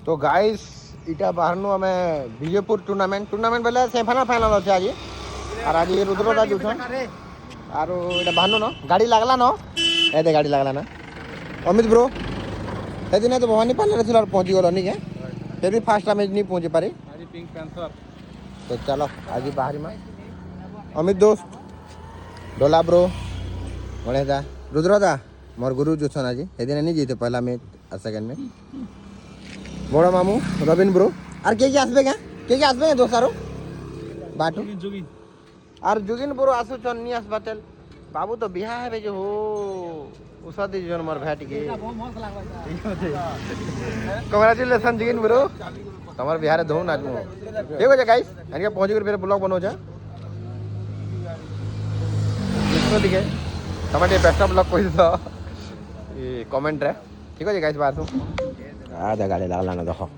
तो गाइस इटा बाहरनु हमें विजयपुर टूर्नामेंट बेले सेमीफाइनल फाइनल अच्छे आज और आज रुद्रदा जुछन और इटा बाहरनु न गाड़ी लागला न ए गाड़ी लागला ना अमित ब्रो ए दिन तो भवानी पार्लर थिला पहुंची गलो नी के फिर भी फास्ट मैच नहीं पहुंची पारे आज पिंक पैंथर तो चलो आज बाहरी में अमित दोस्त डोला ब्रो बड़े दा रुद्रदा मोर गुरु जुछन आज ए दिन नहीं जीते पहला मैच और सेकंड में बड़ा मामू रविन ब्रो और के आसबे क्या आसबे दोस्तारो बाटू और जुगिन ब्रो आसु चन नहीं आसबा तेल बाबू तो बिहा है जो हो उसादी जन मर भेट के कांग्रेचुलेशन जुगिन ब्रो तमर बिहार धो नाच मो ठीक हो जा गाइस एनके पहुंच कर फिर ब्लॉग बनो जा इसको दिखे तमरे बेस्ट ऑफ ब्लॉग कोई तो ये कमेंट रे ठीक हो जा गाइस बात आ गाड़ी लागला ना देखो